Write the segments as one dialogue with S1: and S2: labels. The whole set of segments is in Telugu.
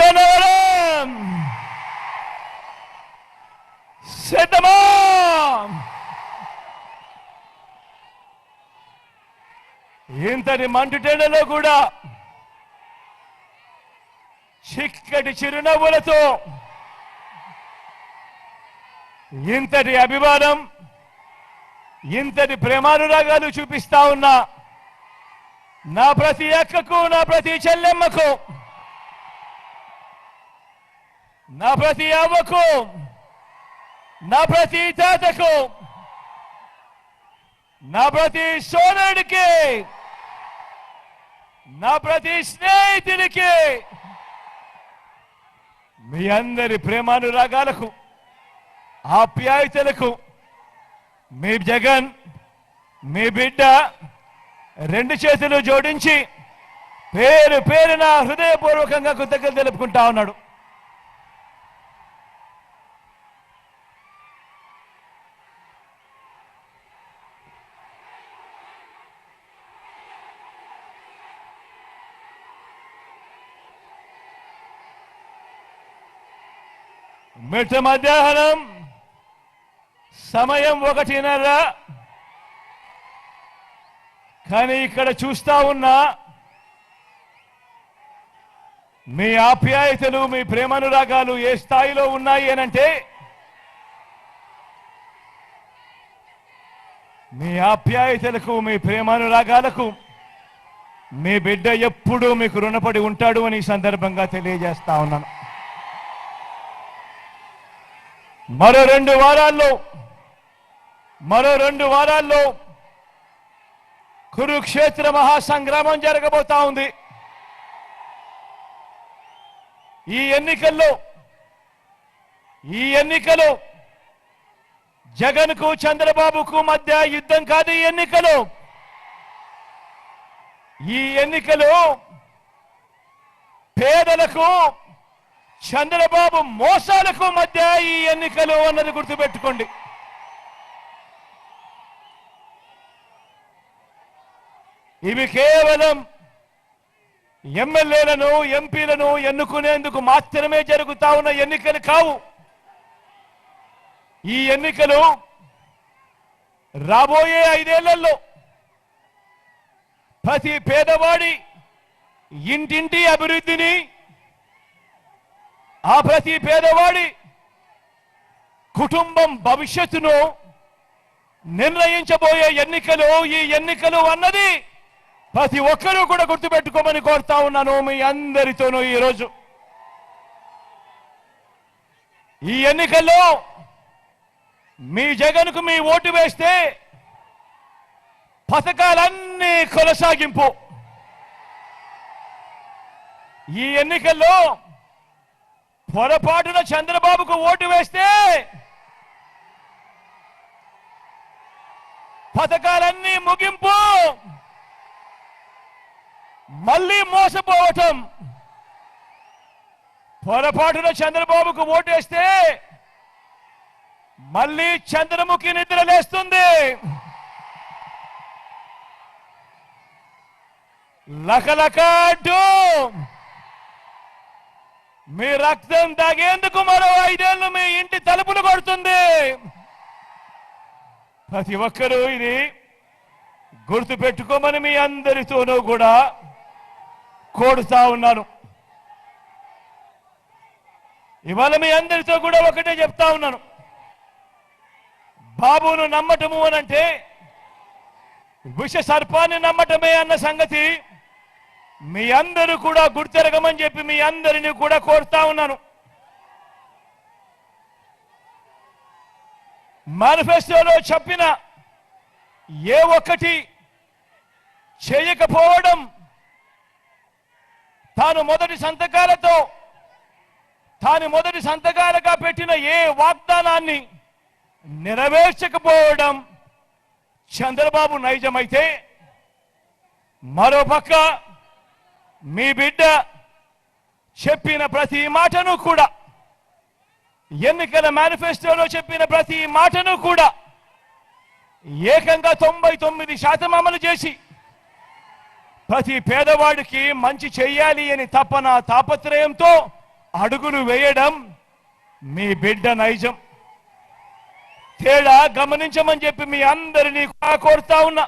S1: గన్నవరం సిద్ధమా? ఇంతటి మంటుటెండలో కూడా చిక్కటి చిరునవ్వులతో ఇంతటి అభిమానం, ఇంతటి ప్రేమానురాగాలు చూపిస్తా ఉన్నా నా ప్రతి అక్కకు, నా ప్రతి చెల్లెమ్మకు, నా ప్రతి అవ్వకు, నా ప్రతి తాతకు, నా ప్రతి సోదరుడికి, నా ప్రతి స్నేహితుడికి, మీ అందరి ప్రేమానురాగాలకు, ఆప్యాయతలకు మీ జగన్, మీ బిడ్డ రెండు చేతులు జోడించి పేరు పేరున హృదయపూర్వకంగా కృతజ్ఞతలు తెలుపుకుంటా ఉన్నాడు. మిట్ట మధ్యాహ్నం సమయం 1:30. కానీ ఇక్కడ చూస్తా ఉన్నా మీ ఆప్యాయతలు, మీ ప్రేమానురాగాలు ఏ స్థాయిలో ఉన్నాయి అనంటే, మీ ఆప్యాయతలకు, మీ ప్రేమానురాగాలకు మీ బిడ్డ ఎప్పుడూ మీకు రుణపడి ఉంటాడు అని ఈ సందర్భంగా తెలియజేస్తా ఉన్నాను. మరో 2 వారాల్లో కురుక్షేత్ర మహాసంగ్రామం జరగబోతా ఉంది. ఈ ఎన్నికలు జగన్కు, చంద్రబాబుకు మధ్య యుద్ధం కాదు. ఈ ఎన్నికలు పేదలకు, చంద్రబాబు మోసాలకు మధ్య ఈ ఎన్నికలు అన్నది గుర్తుపెట్టుకోండి. ఇవి కేవలం ఎమ్మెల్యేలను, ఎంపీలను ఎన్నుకునేందుకు మాత్రమే జరుగుతా ఉన్న ఎన్నికలు కావు. ఈ ఎన్నికలు రాబోయే 5 ఏళ్లలో ప్రతి పేదవాడి ఇంటింటి అభివృద్ధిని, ఆ ప్రతి పేదవాడి కుటుంబం భవిష్యత్తును నిర్ణయించబోయే ఎన్నికలు. ఈ ఎన్నికలు అన్నది ప్రతి ఒక్కరూ కూడా గుర్తుపెట్టుకోమని కోరుతా ఉన్నాను మీ అందరితోనూ. ఈరోజు ఈ ఎన్నికల్లో మీ జగన్కు మీ ఓటు వేస్తే పథకాలన్నీ కొనసాగింపు. ఈ ఎన్నికల్లో పొరపాటున చంద్రబాబుకు ఓటు వేస్తే పథకాలన్నీ ముగింపు, మళ్ళీ మోసపోవటం. పొరపాటున చంద్రబాబుకు ఓటేస్తే మళ్ళీ చంద్రముఖి నిద్ర లేస్తుంది. లకలకాడు మీ రక్తం తాగేందుకు మరో 5 ఏళ్లు మీ ఇంటి తలుపులు కొడుతుంది. ప్రతి ఒక్కరూ ఇది గుర్తు పెట్టుకోమని మీ అందరితోనూ కూడా కోరుతా ఉన్నాను. ఇవాళ మీ అందరితో కూడా ఒకటే చెప్తా ఉన్నాను. బాబును నమ్మటము అనంటే విష సర్పాన్ని నమ్మటమే అన్న సంగతి మీ అందరూ కూడా గుర్తెరగమని చెప్పి మీ అందరినీ కూడా కోరుతా ఉన్నాను. మేనిఫెస్టోలో చెప్పిన ఏ ఒక్కటి చేయకపోవడం, తాను మొదటి సంతకాలుగా పెట్టిన ఏ వాగ్దానాన్ని నెరవేర్చకపోవడం చంద్రబాబు నైజమైతే, మరోపక్క మీ బిడ్డ చెప్పిన ప్రతి మాటను కూడా, ఎన్నికల మేనిఫెస్టోలో చెప్పిన ప్రతి మాటను కూడా ఏకంగా 99% అమలు చేసి ప్రతి పేదవాడికి మంచి చేయాలి అని తాపత్రయంతో అడుగులు వేయడం మీ బిడ్డ నైజం. తేడా గమనించమని చెప్పి మీ అందరినీ కోరుతా ఉన్నా.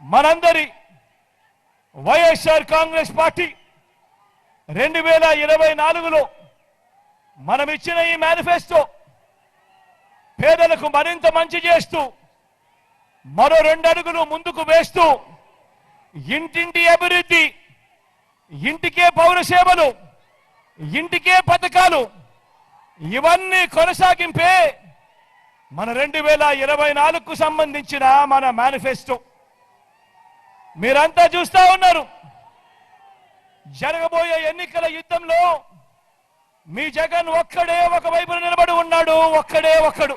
S1: మనందరి వైఎస్ఆర్ కాంగ్రెస్ పార్టీ 2024లో మనం ఇచ్చిన ఈ మేనిఫెస్టో పేదలకు మరింత మంచి చేస్తూ మరో 2 అడుగులు ముందుకు వేస్తూ ఇంటింటి అభివృద్ధి, ఇంటికే పౌర సేవలు, ఇంటికే పథకాలు, ఇవన్నీ కొనసాగింపే మన 2024కు సంబంధించిన మన మేనిఫెస్టో. మీరంతా చూస్తా ఉన్నారు. జరగబోయే ఎన్నికల యుద్ధంలో మీ జగన్ ఒక్కడే ఒకవైపున నిలబడి ఉన్నాడు. ఒక్కడు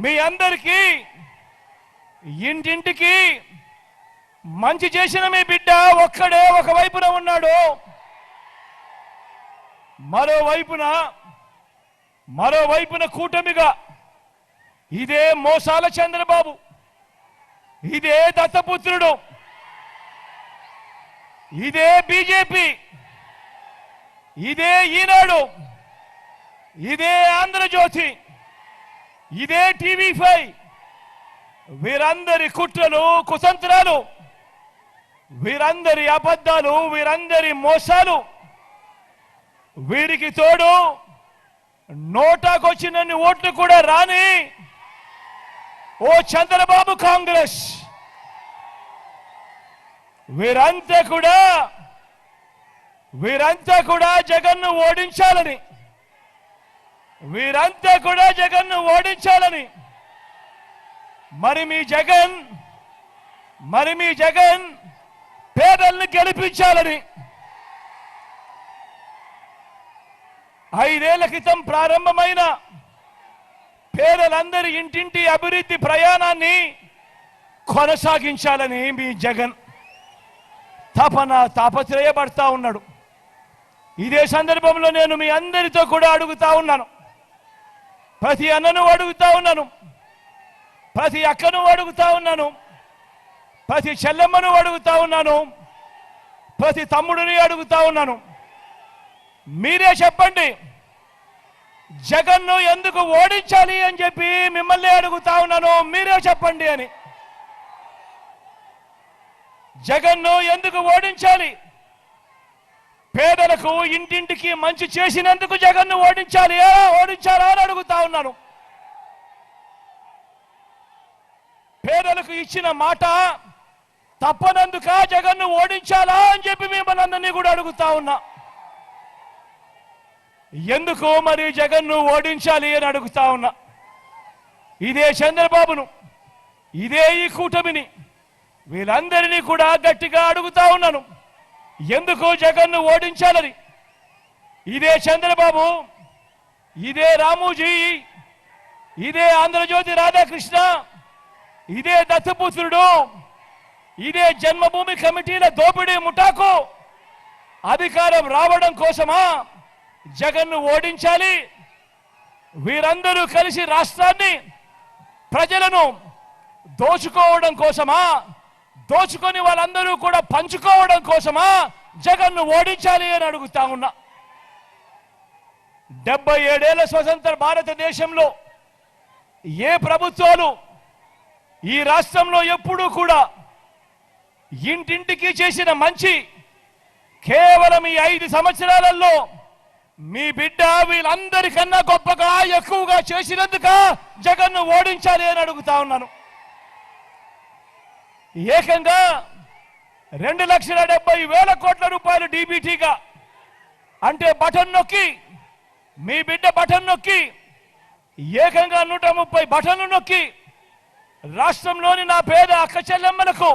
S1: మీ అందరికీ ఇంటింటికి మంచి చేసిన మీ బిడ్డ ఒక్కడే ఒకవైపున ఉన్నాడు. మరోవైపున కూటమిగా ఇదే మోసాల చంద్రబాబు, ఇదే దత్తపుత్రుడు, ఇదే బీజేపీ, ఇదే ఈనాడు, ఇదే ఆంధ్రజ్యోతి, ఇదే టీవీ5, వీరందరి కుట్రలు, కుతంత్రాలు, వీరందరి అబద్ధాలు, వీరందరి మోసాలు, వీరికి తోడు నోటాకొచ్చినన్ని ఓట్లు కూడా రాని ఓ చంద్రబాబు కాంగ్రెస్, వీరంతా కూడా జగన్ను ఓడించాలని, మరి మీ జగన్ పేదల్ని గెలిపించాలని 5 ఏళ్ల క్రితం ప్రారంభమైన పేదలందరి ఇంటింటి అభివృద్ధి ప్రయాణాన్ని కొనసాగించాలని మీ జగన్ తాపత్రయపడతా ఉన్నాడు. ఇదే సందర్భంలో నేను మీ అందరితో కూడా అడుగుతా ఉన్నాను. ప్రతి అన్నను అడుగుతా ఉన్నాను, ప్రతి అక్కను అడుగుతా ఉన్నాను, ప్రతి చెల్లెమ్మను అడుగుతా ఉన్నాను, ప్రతి తమ్ముడిని అడుగుతా ఉన్నాను. మీరే చెప్పండి, జగన్ను ఎందుకు ఓడించాలి అని చెప్పి మిమ్మల్ని అడుగుతా ఉన్నాను. మీరే చెప్పండి అని. జగన్ను ఎందుకు ఓడించాలి? పేదలకు ఇంటింటికి మంచి చేసినందుకు జగన్ను ఓడించాలా అని అడుగుతా ఉన్నాను. పేదలకు ఇచ్చిన మాట తప్పనందుక జగన్ను ఓడించాలా అని చెప్పి మిమ్మల్ని అందరినీ కూడా అడుగుతా ఉన్నా. ఎందుకు మరి జగన్ను ఓడించాలి అని అడుగుతా ఉన్నా. ఇదే చంద్రబాబును, ఇదే ఈ కూటమిని, వీళ్ళందరినీ కూడా గట్టిగా అడుగుతా ఉన్నాను, ఎందుకు జగన్ను ఓడించాలని. ఇదే చంద్రబాబు, ఇదే రామోజీ, ఇదే ఆంధ్రజ్యోతి రాధాకృష్ణ, ఇదే దత్తపుత్రుడు, ఇదే జన్మభూమి కమిటీల దోపిడీ ముఠాకు అధికారం రావడం కోసమా జగన్ను ఓడించాలి? వీరందరూ కలిసి రాష్ట్రాన్ని, ప్రజలను దోచుకోవడం కోసమా, దోచుకొని వాళ్ళందరూ కూడా పంచుకోవడం కోసమా జగన్ను ఓడించాలి అని అడుగుతా ఉన్నా. 77 ఏళ్ల స్వతంత్ర భారతదేశంలో ఏ ప్రభుత్వాలు ఈ రాష్ట్రంలో ఎప్పుడూ కూడా ఇంటింటికి చేసిన మంచి కేవలం ఈ 5 సంవత్సరాలలో మీ బిడ్డ వీళ్ళందరికన్నా గొప్పగా ఎక్కువగా చేసినందుక జగన్ను ఓడించాలి అని అడుగుతా ఉన్నాను. ఏకంగా 2,70,000 కోట్ల రూపాయలు డీబీటీగా, అంటే బటన్ నొక్కి, మీ బిడ్డ బటన్ నొక్కి, ఏకంగా 130 బటన్లు నొక్కి రాష్ట్రంలోని నా పేద అక్క చెల్లెమ్మలకు,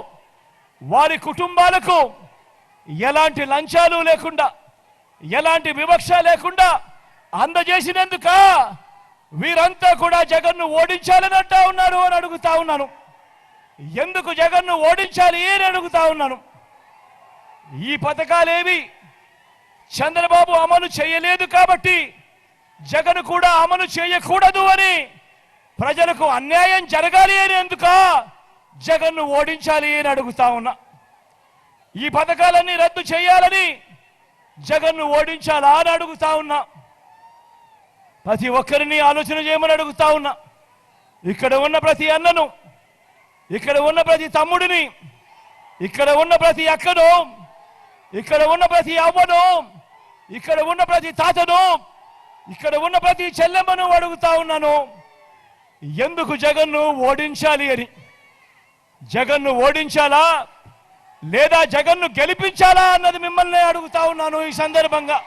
S1: వారి కుటుంబాలకు ఎలాంటి లంచాలు లేకుండా, ఎలాంటి వివక్ష లేకుండా అందజేసినందుక వీరంతా కూడా జగన్ను ఓడించాలని అంటా ఉన్నారు అని అడుగుతా ఉన్నాను. ఎందుకు జగన్ను ఓడించాలి అని అడుగుతా ఉన్నాను. ఈ పథకాలేవి చంద్రబాబు అమలు చేయలేదు కాబట్టి జగన్ కూడా అమలు చేయకూడదు అని, ప్రజలకు అన్యాయం జరగాలి అని ఎందుక జగన్ను ఓడించాలి అని అడుగుతా ఉన్నా. ఈ పథకాలన్నీ రద్దు చేయాలని జగన్ను ఓడించాలా అని అడుగుతా ఉన్నా. ప్రతి ఒక్కరిని ఆలోచన చేయమని అడుగుతా ఉన్నా. ఇక్కడ ఉన్న ప్రతి అన్నను, ఇక్కడ ఉన్న ప్రతి తమ్ముడిని, ఇక్కడ ఉన్న ప్రతి అక్కను, ఇక్కడ ఉన్న ప్రతి అవ్వను, ఇక్కడ ఉన్న ప్రతి తాతను, ఇక్కడ ఉన్న ప్రతి చెల్లెమ్మను అడుగుతా ఉన్నాను, ఎందుకు జగన్ను ఓడించాలి అని. జగన్ను ఓడించాలా లేదా జగన్ను గెలిపించాలా అన్నది మిమ్మల్ని అడుగుతా ఉన్నాను ఈ సందర్భంగా.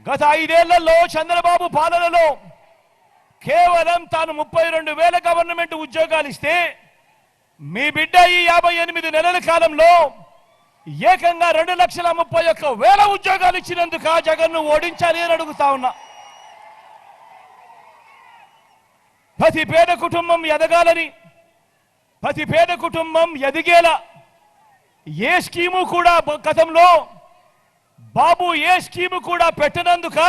S1: గత ఐదేళ్లలో చంద్రబాబు పాలనలో కేవలం తాను 32,000 గవర్నమెంట్ ఉద్యోగాలు ఇస్తే మీ బిడ్డ ఈ 58 నెలల కాలంలో ఏకంగా 2,31,000 ఉద్యోగాలు ఇచ్చినందుకు జగన్ను ఓడించాలి అని అడుగుతా ఉన్నా. ప్రతి పేద కుటుంబం ఎదగాలని, ప్రతి పేద కుటుంబం ఎదిగేలా ఏ స్కీము కూడా గతంలో బాబు ఏ స్కీము కూడా పెట్టనందుక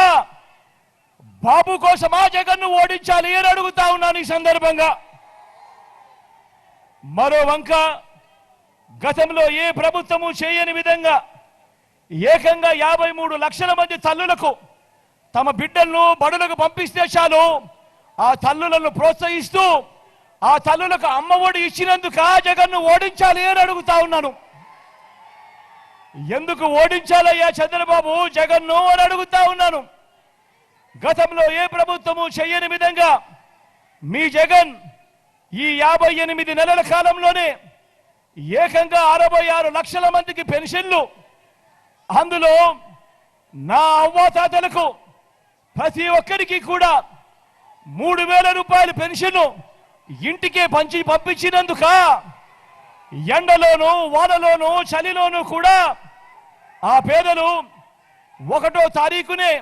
S1: బాబు కోసమా జగన్ను ఓడించాలి అని అడుగుతా ఉన్నాను ఈ సందర్భంగా. మరో వంక గతంలో ఏ ప్రభుత్వము చేయని విధంగా ఏకంగా 53 లక్షల మంది తల్లులకు తమ బిడ్డలను బడులకు పంపిస్తే చాలు ఆ తల్లులను ప్రోత్సహిస్తూ ఆ తల్లులకు అమ్మఒడి ఇచ్చినందుక జగన్ను ఓడించాలి అని అడుగుతా ఉన్నాను. ఎందుకు ఓడించాలయ్యా చంద్రబాబు జగన్ను అని అడుగుతా ఉన్నాను. గతంలో ఏ ప్రభుత్వము చేయని విధంగా మీ జగన్ ఈ 58 నెలల కాలంలోనే ఏకంగా 66 లక్షల మందికి పెన్షన్లు, అందులో నా అవ్వాతాతలకు ప్రతి ఒక్కరికి కూడా 3,000 రూపాయల పెన్షన్ ఇంటికే పంపించినందుక ఎండలోనూ వానలోనూ చలిలోనూ కూడా ఆ పేదలు 1వ తారీఖునే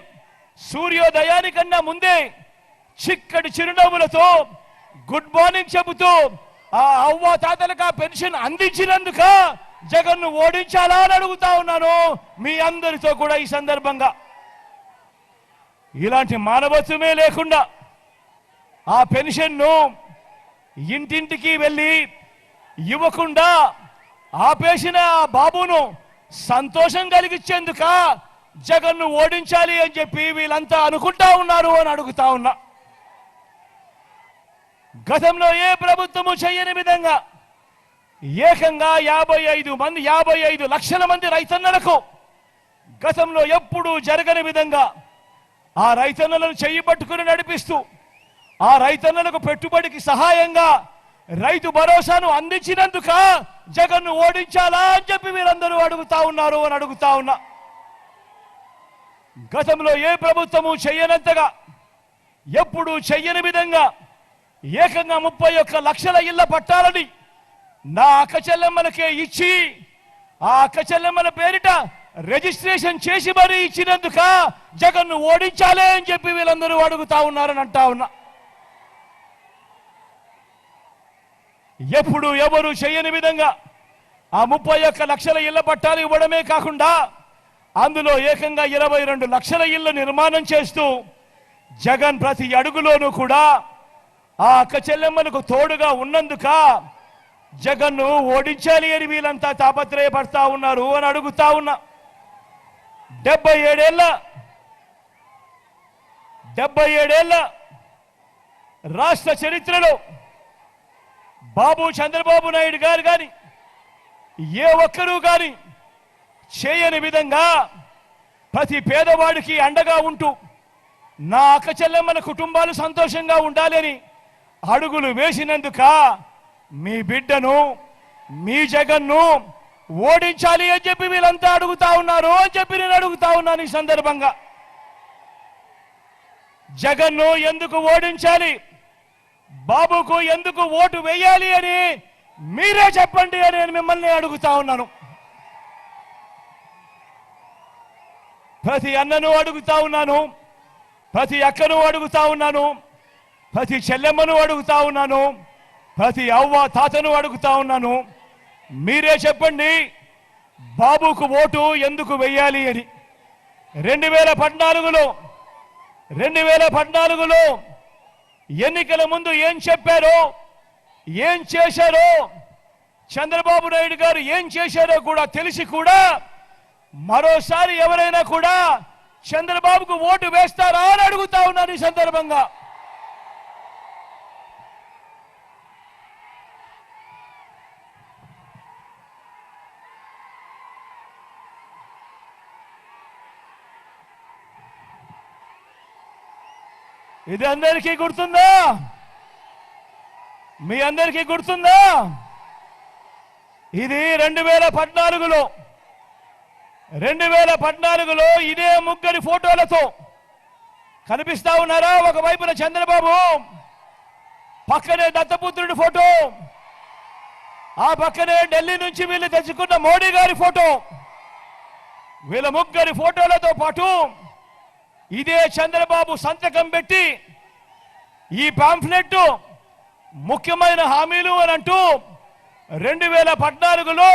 S1: సూర్యోదయానికన్నా ముందే చిక్కటి చిరునవ్వులతో గుడ్ మార్నింగ్ చెబుతూ ఆ అవ్వ తాతలకు ఆ పెన్షన్ అందించినందుక జగన్ను ఓడించాలా అని అడుగుతా ఉన్నాను మీ అందరితో కూడా ఈ సందర్భంగా. ఇలాంటి మానవత్వమే లేకుండా ఆ పెన్షన్ను ఇంటింటికి వెళ్ళి ఇవ్వకుండా ఆపేసిన ఆ బాబును సంతోషం కలిగించేందుక జగన్ను ఓడించాలి అని చెప్పి వీళ్ళంతా అనుకుంటా ఉన్నారు అని అడుగుతా ఉన్నా. గతంలో ఏ ప్రభుత్వము చేయని విధంగా ఏకంగా 55 లక్షల మంది రైతన్నలకు గతంలో ఎప్పుడూ జరగని విధంగా ఆ రైతన్నలను చెయ్యి పట్టుకుని నడిపిస్తూ ఆ రైతన్నలకు పెట్టుబడికి సహాయంగా రైతు భరోసాను అందించినందుక జగన్ను ఓడించాలా అని చెప్పి వీరందరూ అడుగుతా ఉన్నారు అని అడుగుతా ఉన్నా. గతంలో ఏ ప్రభుత్వము చెయ్యనంతగా ఎప్పుడు చెయ్యని విధంగా ఏకంగా 31 లక్షల ఇళ్ల పట్టాలని నా అక్క చెల్లెమ్మలకే ఇచ్చి ఆ అక్క చెల్లెమ్మల పేరిట రిజిస్ట్రేషన్ చేసి మరీ ఇచ్చినందుక జగన్ను ఓడించాలే అని చెప్పి వీళ్ళందరూ అడుగుతా ఉన్నారని అంటా ఉన్నా. ఎప్పుడు ఎవరు చేయని విధంగా ఆ 31 లక్షల ఇళ్ల పట్టాలు ఇవ్వడమే కాకుండా అందులో ఏకంగా 22 లక్షల ఇళ్ల నిర్మాణం చేస్తూ జగన్ ప్రతి అడుగులోనూ కూడా ఆ అక్క చెల్లెమ్మలకు తోడుగా ఉన్నందుక జగన్ను ఓడించాలి అని వీళ్ళంతా తాపత్రయపడతా ఉన్నారు అని అడుగుతా ఉన్నా. 77 ఏళ్ల రాష్ట్ర చరిత్రలో బాబు చంద్రబాబు నాయుడు గారు కానీ ఏ ఒక్కరూ కానీ చేయని విధంగా ప్రతి పేదవాడికి అండగా ఉంటూ నా అక్క చెల్లెమ్మల కుటుంబాలు సంతోషంగా ఉండాలని అడుగులు వేసినందుక మీ బిడ్డను మీ జగన్ను ఓడించాలి అని చెప్పి వీళ్ళంతా అడుగుతా ఉన్నారు అని చెప్పి నేను అడుగుతా ఉన్నాను ఈ సందర్భంగా. జగన్ను ఎందుకు ఓడించాలి, బాబుకు ఎందుకు ఓటు వేయాలి అని మీరే చెప్పండి అని నేను మిమ్మల్ని అడుగుతా ఉన్నాను. ప్రతి అన్నను అడుగుతా ఉన్నాను, ప్రతి అక్కను అడుగుతా ఉన్నాను, ప్రతి చెల్లెమ్మను అడుగుతా ఉన్నాను, ప్రతి అవ్వ తాతను అడుగుతా ఉన్నాను. మీరే చెప్పండి బాబుకు ఓటు ఎందుకు వెయ్యాలి అని. 2014లో ఎన్నికల ముందు ఏం చెప్పారో, ఏం చేశారో, చంద్రబాబు నాయుడు గారు ఏం చేశారో కూడా తెలిసి కూడా మరోసారి ఎవరైనా కూడా చంద్రబాబుకు ఓటు వేస్తారా అని అడుగుతా ఉన్నారు ఈ సందర్భంగా. ఇది అందరికీ గుర్తుందా? మీ అందరికీ గుర్తుందా? ఇది 2014లో ఇదే ముగ్గురి ఫోటోలతో కనిపిస్తా ఉన్నారా? ఒకవైపున చంద్రబాబు, పక్కనే దత్తపుత్రుడి ఫోటో, ఆ పక్కనే ఢిల్లీ నుంచి వీళ్ళు తెచ్చుకున్న మోడీ గారి ఫోటో. వీళ్ళ ముగ్గురి ఫోటోలతో పాటు ఇదే చంద్రబాబు సంతకం పెట్టి ఈ పాంఫ్లెట్ ముఖ్యమైన హామీలు అని అంటూ 2014లో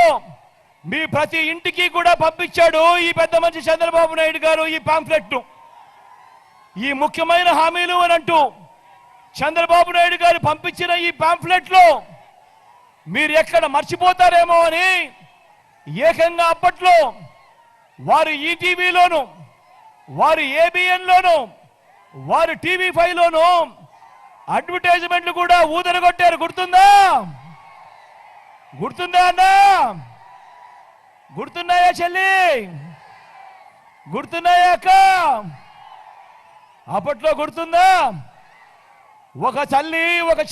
S1: మీ ప్రతి ఇంటికి కూడా పంపించాడు ఈ పెద్ద మనిషి చంద్రబాబు నాయుడు గారు. ఈ పాంఫ్లెట్ ఈ ముఖ్యమైన హామీలు అని అంటూ చంద్రబాబు నాయుడు గారు పంపించిన ఈ పాంఫ్లెట్లో మీరు ఎక్కడ మర్చిపోతారేమో అని ఏకంగా అప్పట్లో వారు ఈటీవీలోను, వారు ఏబిఎన్లోను, వారు టీవీ5లోను అడ్వర్టైజ్మెంట్లు కూడా ఊదరగొట్టారు. గుర్తుందా? గుర్తుందా అన్నా? గుర్తున్నాయా చెల్లి? గుర్తున్నాయా అక్క? అప్పట్లో గుర్తుందా? ఒక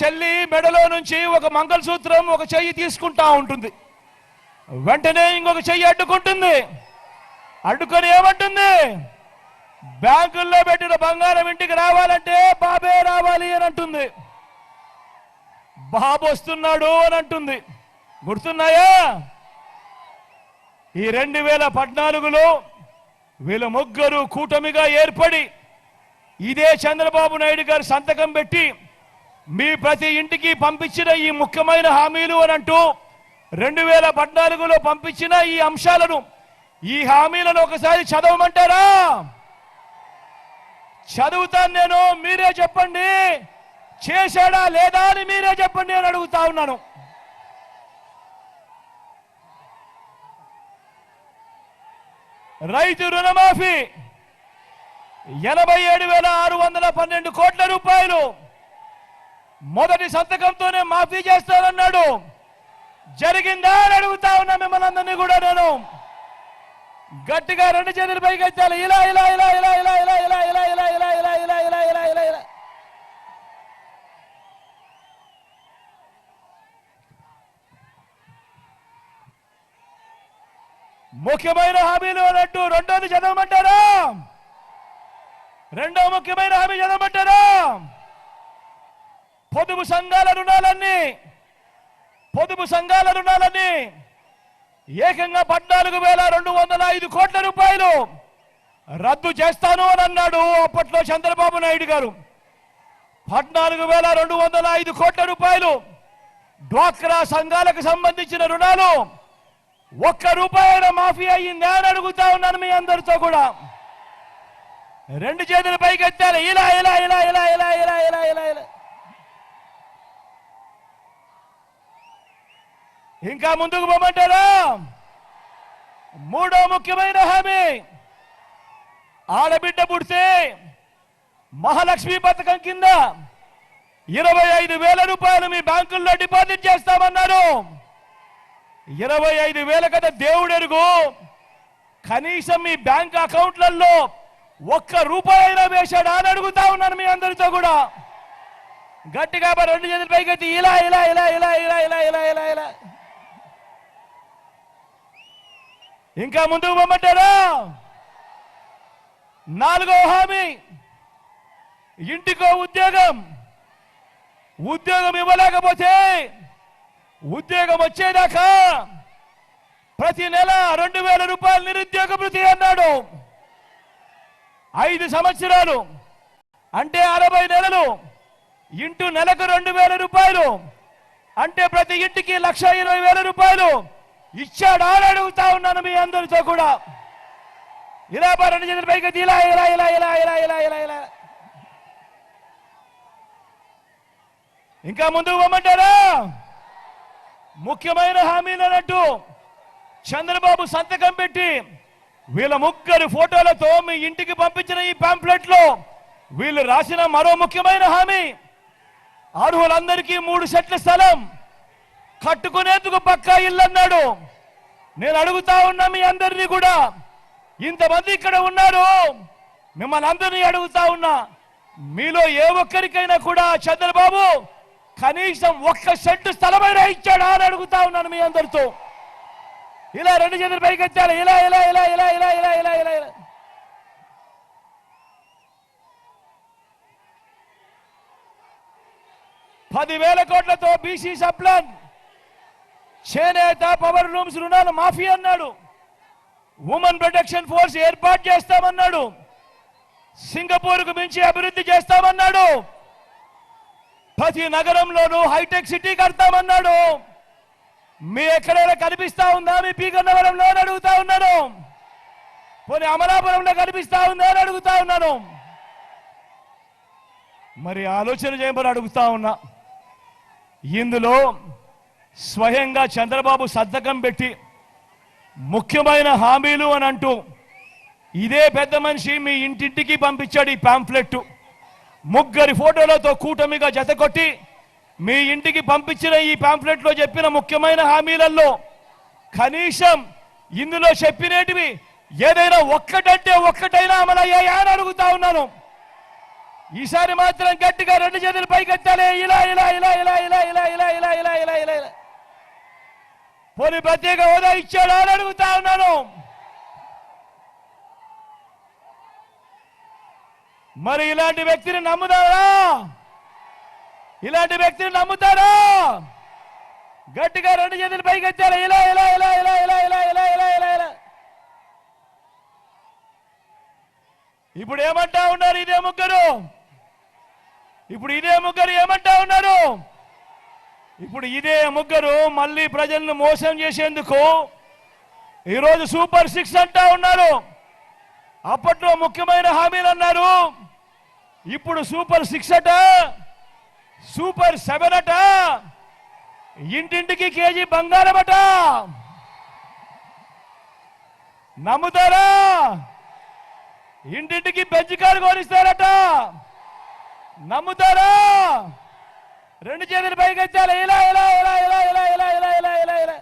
S1: చెల్లి మెడలో నుంచి ఒక మంగళసూత్రం ఒక చెయ్యి తీసుకుంటా ఉంటుంది, వెంటనే ఇంకొక చెయ్యి అడ్డుకుంటుంది. అడ్డుకొని ఏమంటుంది? బ్యాంకుల్లో పెట్టిన బంగారం ఇంటికి రావాలంటే బాబే రావాలి అని అంటుంది. బాబు వస్తున్నాడు అని అంటుంది. గుర్తున్నాయా? ఈ 2014లో వీళ్ళ ముగ్గురు కూటమిగా ఏర్పడి ఇదే చంద్రబాబు నాయుడు గారు సంతకం పెట్టి మీ ప్రతి ఇంటికి పంపించిన ఈ ముఖ్యమైన హామీలు అని అంటూ 2014లో పంపించిన ఈ అంశాలను, ఈ హామీలను ఒకసారి చదవమంటారా? చదువుతాను నేను, మీరే చెప్పండి. చేశాడా లేదా అని మీరే చెప్పండి అని అడుగుతా ఉన్నాను. రైతు రుణమాఫీ 87,612 కోట్ల రూపాయలు మొదటి సంతకంతోనే మాఫీ చేస్తానన్నాడు. జరిగిందా అని అడుగుతా ఉన్నా మిమ్మల్ని అందరినీ కూడా. నేను గట్టిగా 2 చేతులు పైకి ఎత్తాలి. ఇలా ఇలా ఇలా ఇలా ఇలా ఇలా ఇలా ఇలా ఇలా ఇలా ఇలా ఇలా ఇలా ఇలా ఇలా ఇలా. ముఖ్యమైన హామీలు అన్నట్టు రెండోది చదవమంటారా? రెండో ముఖ్యమైన హామీ చదవమంటారా? పొదుపు సంఘాల రుణాలన్నీ ఏకంగా 14,205 కోట్ల రూపాయలు రద్దు చేస్తాను అని అన్నాడు అప్పట్లో చంద్రబాబు నాయుడు గారు. 14,205 కోట్ల రూపాయలు డ్వాక్రా సంఘాలకు సంబంధించిన రుణాలు 1 రూపాయి మాఫీ అయ్యిందా అని అడుగుతా ఉన్నాను మీ అందరితో కూడా. 2 చేతుల పైకి ఎత్తాలి. ఇలా ఇలా ఇలా ఇలా ఇలా ఇలా ఇలా ఇలా ఇలా. ఇంకా ముందుకు పోమంటారా? మూడో ముఖ్యమైన హామీ, ఆడబిడ్డ పుడితే మహాలక్ష్మి పథకం కింద 25,000 రూపాయలు మీ బ్యాంకుల్లో డిపాజిట్ చేస్తామన్నారు. 25,000 కదా దేవుడెరుగు. కనీసం మీ బ్యాంక్ అకౌంట్లలో 1 రూపాయి అయినా వేశాడా అని అడుగుతా ఉన్నాను మీ అందరితో కూడా. గట్టిగా 2 చేతుల పైకి ఎత్తి ఇలా ఇలా ఇలా ఇలా ఇలా ఇలా ఇలా ఇలా ఇలా. ఇంకా ముందుకు పంపమంటారా? 4వ హామీ, ఇంటికో ఉద్యోగం ఇవ్వలేకపోతే ఉద్యోగం వచ్చేదాకా ప్రతి నెల 2,000 రూపాయలు నిరుద్యోగ భృతి అన్నాడు. 5 సంవత్సరాలు అంటే 60 నెలలు ఇంటూ నెలకు 2,000 రూపాయలు అంటే ప్రతి ఇంటికి 1,20,000 రూపాయలు ఇచ్చాడా అని అడుగుతా ఉన్నాను మీ అందరితో కూడా. ఇలా 2 చేతుల పైకి ఇలా ఇలా ఇలా ఇలా ఇలా ఇలా ఇలా ఇలా. ఇంకా ముందుకు పోమంటారా? ముఖ్యమైన హామీలు అన్నట్టు చంద్రబాబు సంతకం పెట్టి వీళ్ళ ముగ్గురి ఫోటోలతో మీ ఇంటికి పంపించిన ఈ పాంప్లెట్ లో వీళ్ళు రాసిన మరో ముఖ్యమైన హామీ, అర్హులందరికీ 3 సెట్ల స్థలం, కట్టుకునేందుకు పక్కా ఇల్లు అన్నాడు. నేను అడుగుతా ఉన్నా మీ అందరినీ కూడా, ఇంతమంది ఇక్కడ ఉన్నారు, మిమ్మల్ని అందరినీ అడుగుతా ఉన్నా, మీలో ఏ ఒక్కరికైనా కూడా చంద్రబాబు కనీసం 1 సెంటు స్థలమైనా ఇచ్చాడా అని అడుగుతా ఉన్నాను మీ అందరితో. ఇలా 2 చేతులు పైకి ఎత్తాలి, ఇలా ఇలా ఇలా ఇలా ఇలా ఇలా ఇలా ఇలా ఇలా 10,000 కోట్లతో బీసీ సప్లాన్, చేనేత, పవర్ లూమ్స్ రుణాలు మాఫీ అన్నాడు. ఉమెన్ ప్రొటెక్షన్ ఫోర్స్ ఏర్పాటు చేస్తామన్నాడు. సింగపూర్కు మించి అభివృద్ధి చేస్తామన్నాడు. ప్రతి నగరంలోనూ హైటెక్ సిటీ కడతామన్నాడు. మీ ఎక్కడైనా కనిపిస్తా ఉందా మీ పీగన్నవరంలో అని అడుగుతా ఉన్నాను. పోనీ అమలాపురంలో కనిపిస్తా ఉందా అని అడుగుతా ఉన్నాను. మరి ఆలోచన చేయమని అడుగుతా ఉన్నా. ఇందులో స్వయంగా చంద్రబాబు సంతకం పెట్టి ముఖ్యమైన హామీలు అని అంటూ ఇదే పెద్ద మనిషి మీ ఇంటింటికి పంపించాడు ఈ పాంప్లెట్. ముగ్గురి ఫోటోలతో కూటమిగా జతకొట్టి మీ ఇంటికి పంపించిన ఈ పాంప్లెట్ లో చెప్పిన ముఖ్యమైన హామీలలో కనీసం ఇందులో చెప్పినటివి ఏదైనా ఒక్కటంటే ఒక్కటైనా అమలయ్యాయా అని అడుగుతా ఉన్నాను. ఈసారి మాత్రం గట్టిగా 2 చేతులు పైకెత్తాలి, ఇలా ఇలా ఇలా ఇలా ఇలా ఇలా ఇలా ఇలా ఇలా ఇలా ఇలా ఇలా పోనీ ప్రత్యేక హోదా ఇచ్చాడా అని అడుగుతా ఉన్నాను. మరి ఇలాంటి వ్యక్తిని నమ్ముతారా? ఇలాంటి వ్యక్తిని నమ్ముతారా? గట్టిగా 2 చేతులు పైకెత్తాలి, ఇలా ఇలా ఇలా ఇలా ఇలా ఇలా ఇలా ఇలా ఇలా ఇలా ఇప్పుడు ఏమంటా ఉన్నారు ఇదే ముగ్గురు? ఇప్పుడు ఇదే ముగ్గురు ఏమంటా ఉన్నారు? ఇప్పుడు ఇదే ముగ్గురు మళ్ళీ ప్రజలను మోసం చేసేందుకు ఈరోజు సూపర్ 6 అంటా ఉన్నారు. అప్పట్లో ముఖ్యమైన హామీలు అన్నారు, ఇప్పుడు సూపర్ 6 అట, సూపర్ 7 అట, ఇంటింటికి కేజీ బంగారం అట. నమ్ముతారా? ఇంటింటికి బెంచ్ కారు కొనిస్తారట. నమ్ముతారా? 2 చేతులు పైకెత్తాలి, ఇలా ఇలా ఇలా ఇలా ఇలా ఇలా ఇలా ఇలా ఇలా ఇలా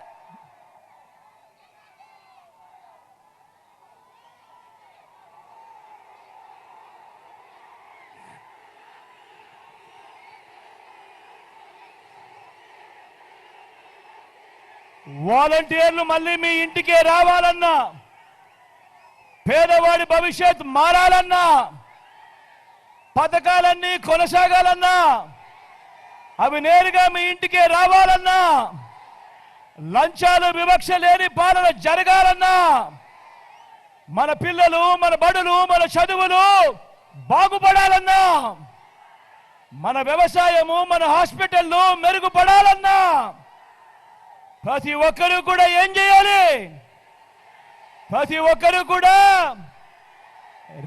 S1: వాలంటీర్లు మళ్ళీ మీ ఇంటికే రావాలన్నా, పేదవాడి భవిష్యత్ మారాలన్నా, పథకాలన్నీ కొనసాగాలన్నా, అవి నేరుగా మీ ఇంటికే రావాలన్నా, లంచాలు వివక్ష లేని పాలన జరగాలన్నా, మన పిల్లలు, మన బడులు, మన చదువులు బాగుపడాలన్నా, మన వ్యవసాయము, మన హాస్పిటల్లు మెరుగుపడాలన్నా ప్రతి ఒక్కరూ కూడా ఏం చేయాలి? ప్రతి ఒక్కరూ కూడా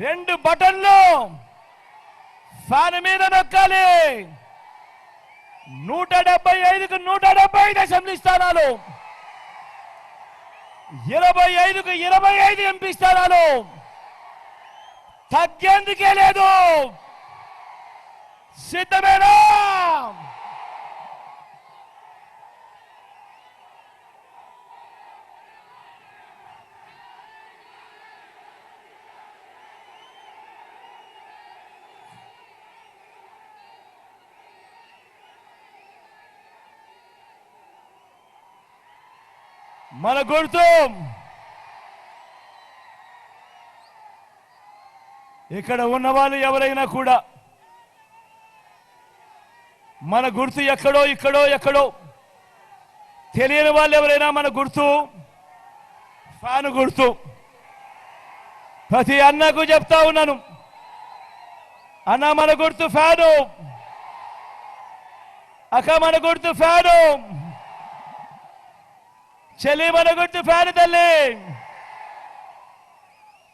S1: 2 బటన్లు ఫ్యాన్ మీద నొక్కాలి. 175కు 175 అసెంబ్లీ స్థానాలు, 25కు 25 ఎంపీ స్థానాలు, తగ్గేందుకే లేదు. సిద్ధమేనా? మన గుర్తు ఇక్కడ ఉన్న వాళ్ళు ఎవరైనా కూడా మన గుర్తు ఎక్కడో ఇక్కడో ఎక్కడో తెలియని వాళ్ళు ఎవరైనా మన గుర్తు ఫ్యాన్ గుర్తు. ప్రతి అన్నకు చెప్తా ఉన్నాను, అన్న మన గుర్తు ఫ్యాను, అక్క మన గుర్తు ఫ్యాను, చెల్లి మన గుర్తు ఫ్యాను తల్లి.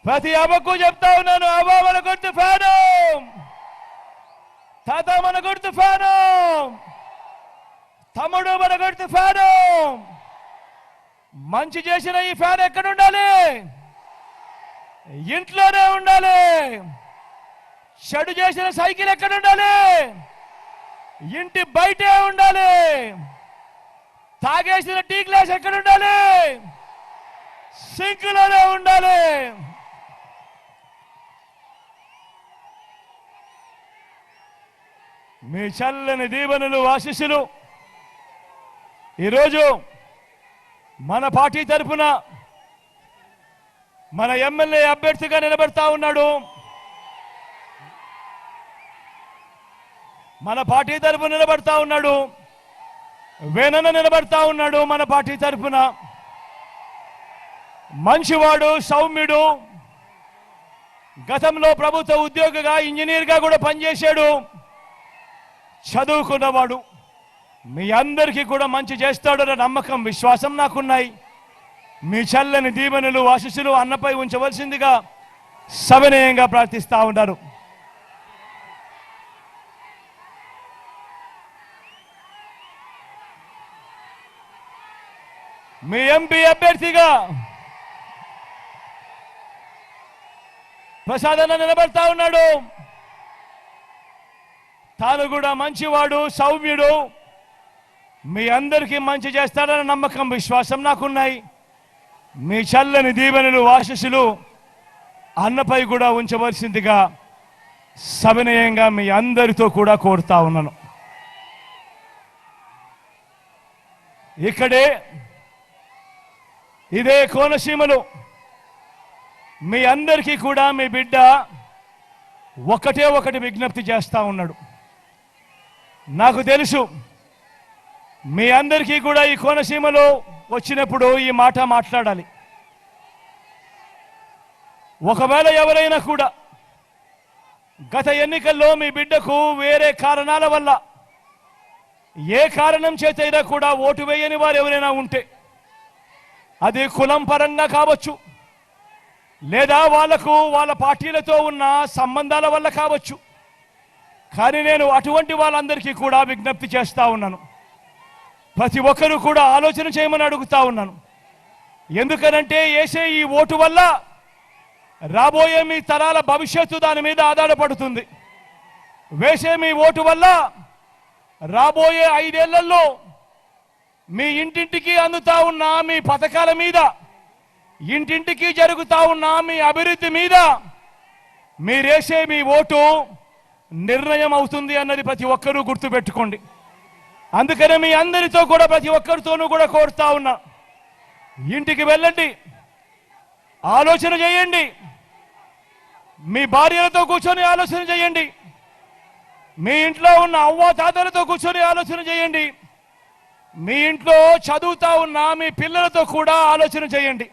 S1: ప్రతి అవ్వకు చెప్తా ఉన్నాను, అవ్వ మన గుర్తు ఫ్యాను, తాత మన గుర్తు ఫ్యాను, తమ్ముడు మన గుర్తు ఫ్యాను. మంచి చేసిన ఈ ఫ్యాన్ ఎక్కడ ఉండాలి? ఇంట్లోనే ఉండాలి. చెడు చేసిన సైకిల్ ఎక్కడ ఉండాలి? ఇంటి బయటే ఉండాలి. తాగేసిన టీ గ్లాస్ ఎక్కడ ఉండాలి? సింకులోనే ఉండాలి. మీ చల్లని దీవెనలు ఆశీస్సులు ఈరోజు మన పార్టీ తరఫున మన ఎమ్మెల్యే అభ్యర్థిగా నిలబెడతా ఉన్నాడు. మన పార్టీ తరఫున నిలబడతా ఉన్నాడు. వేనన్న నిలబడతా ఉన్నాడు. మన పార్టీ తరఫున మంచివాడు, సౌమ్యుడు, గతంలో ప్రభుత్వ ఉద్యోగిగా ఇంజనీర్గా కూడా పనిచేశాడు, చదువుకున్నవాడు. మీ అందరికీ కూడా మంచి చేస్తాడన్న నమ్మకం, విశ్వాసం నాకున్నాయి. మీ చల్లని దీవెనలు ఆశీస్సులు అన్నపై ఉంచవలసిందిగా సవినయంగా ప్రార్థిస్తా ఉన్నారు. మీ ఎంపీ అభ్యర్థిగా ప్రసాద్ అన్న నిలబడతా ఉన్నాడు. తాను కూడా మంచివాడు, సౌమ్యుడు, మీ అందరికీ మంచి చేస్తాడన్న నమ్మకం, విశ్వాసం నాకున్నాయి. మీ చల్లని దీవెనలు ఆశీస్సులు అన్నపై కూడా ఉంచవలసిందిగా సవినయంగా మీ అందరితో కూడా కోరుతా ఉన్నాను. ఇదే కోనసీమలో మీ అందరికీ కూడా మీ బిడ్డ ఒకటి విజ్ఞప్తి చేస్తా ఉన్నాడు. నాకు తెలుసు మీ అందరికీ కూడా ఈ కోనసీమలో వచ్చినప్పుడు ఈ మాట మాట్లాడాలి. ఒకవేళ ఎవరైనా కూడా గత ఎన్నికల్లో మీ బిడ్డకు వేరే కారణాల వల్ల, ఏ కారణం చేతైనా కూడా ఓటు వేయని వారు ఎవరైనా ఉంటే, అది కులం పరంగా కావచ్చు, లేదా వాళ్ళ పార్టీలతో ఉన్న సంబంధాల వల్ల కావచ్చు. కానీ నేను అటువంటి వాళ్ళందరికీ కూడా విజ్ఞప్తి చేస్తా ఉన్నాను. ప్రతి ఒక్కరూ కూడా ఆలోచన చేయమని అడుగుతా ఉన్నాను. ఎందుకనంటే వేసే ఈ ఓటు వల్ల రాబోయే మీ తరాల భవిష్యత్తు దాని మీద ఆధారపడుతుంది. వేసే మీ ఓటు వల్ల రాబోయే 5 ఏళ్లలో మీ ఇంటింటికి అందుతా ఉన్న మీ పథకాల మీద, ఇంటింటికి జరుగుతా ఉన్న మీ అభివృద్ధి మీద మీరేసే మీ ఓటు నిర్ణయం అవుతుంది అన్నది ప్రతి ఒక్కరూ గుర్తుపెట్టుకోండి. అందుకనే మీ అందరితో కూడా ప్రతి ఒక్కరితోనూ కూడా కోరుతా ఉన్నా, ఇంటికి వెళ్ళండి, ఆలోచన చేయండి. మీ భార్యలతో కూర్చొని ఆలోచన చేయండి. మీ ఇంట్లో ఉన్న అవ్వ తాతలతో కూర్చొని ఆలోచన చేయండి. మీ ఇంట్లో చదువుతా ఉన్న మీ పిల్లలతో కూడా ఆలోచన చేయండి.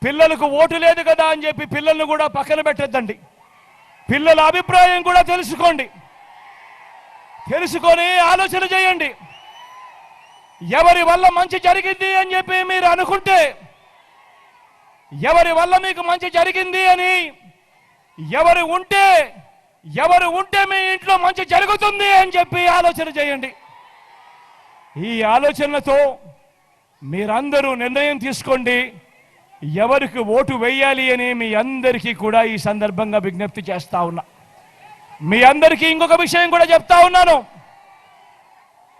S1: పిల్లలకు ఓటు లేదు కదా అని చెప్పి పిల్లలను కూడా పక్కన పెట్టద్దండి. పిల్లల అభిప్రాయం కూడా తెలుసుకోండి. తెలుసుకొని ఆలోచన చేయండి. ఎవరి వల్ల మంచి జరిగింది అని చెప్పి మీరు అనుకుంటే, ఎవరి వల్ల మీకు మంచి జరిగింది అని ఎవరు ఉంటే మీ ఇంట్లో మంచి జరుగుతుంది అని చెప్పి ఆలోచన చేయండి. ఈ ఆలోచనలతో మీరందరూ నిర్ణయం తీసుకోండి, ఎవరికి ఓటు వేయాలి అని మీ అందరికీ కూడా ఈ సందర్భంగా విజ్ఞప్తి చేస్తా ఉన్నా. మీ అందరికీ ఇంకొక విషయం కూడా చెప్తా ఉన్నాను.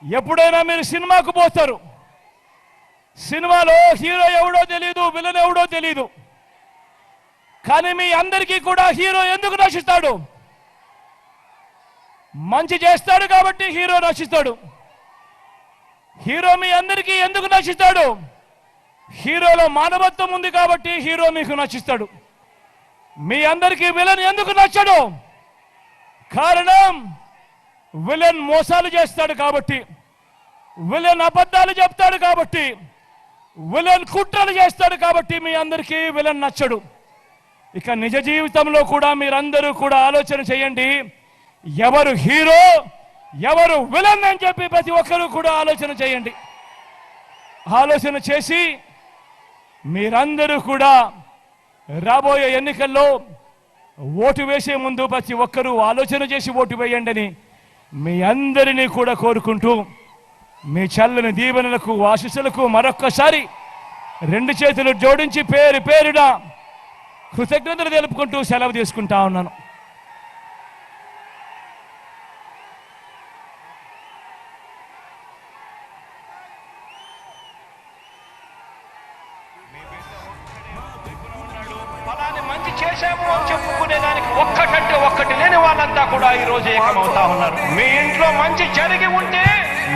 S1: ఎప్పుడైనా మీరు సినిమాకు పోతారు, సినిమాలో హీరో ఎవడో తెలియదు, విలన్ ఎవడో తెలియదు. కానీ మీ అందరికీ కూడా హీరో ఎందుకు నచ్చుతాడు? మంచి చేస్తాడు కాబట్టి హీరో నచ్చుతాడు. హీరో మీ అందరికీ ఎందుకు నచ్చుతాడు? హీరోలో మానవత్వం ఉంది కాబట్టి హీరో మీకు నచ్చుతాడు. మీ అందరికీ విలన్ ఎందుకు నచ్చడు? కారణం విలన్ మోసాలు చేస్తాడు కాబట్టి, విలన్ అబద్ధాలు చెప్తాడు కాబట్టి, విలన్ కుట్రలు చేస్తాడు కాబట్టి మీ అందరికీ విలన్ నచ్చడు. ఇక నిజ జీవితంలో కూడా మీరందరూ కూడా ఆలోచన చేయండి, ఎవరు హీరో ఎవరు విలన్ అని చెప్పి ప్రతి ఒక్కరూ కూడా ఆలోచన చేయండి. ఆలోచన చేసి మీరందరూ కూడా రాబోయే ఎన్నికల్లో ఓటు వేసే ముందు ప్రతి ఒక్కరూ ఆలోచన చేసి ఓటు వేయండి అని మీ అందరినీ కూడా కోరుకుంటూ మీ చల్లని దీవెనలకు ఆశీస్సులకు మరొక్కసారి రెండు చేతులు జోడించి పేరు పేరున కృతజ్ఞతలు తెలుపుకుంటూ సెలవు తీసుకుంటా ఉన్నాను.
S2: మంచి చేశాము అని చెప్పుకునేదానికి ఒక్కటంటే ఒక్కటి లేని వాళ్ళంతా కూడా ఈ రోజు ఏకమవుతా ఉన్నారు. మీ ఇంట్లో మంచి జరిగి ఉంటే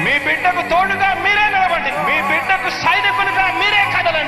S2: మీ బిడ్డకు తోడుగా మీరే నిలబండి, మీ బిడ్డకు సైనికులుగా మీరే కదలండి.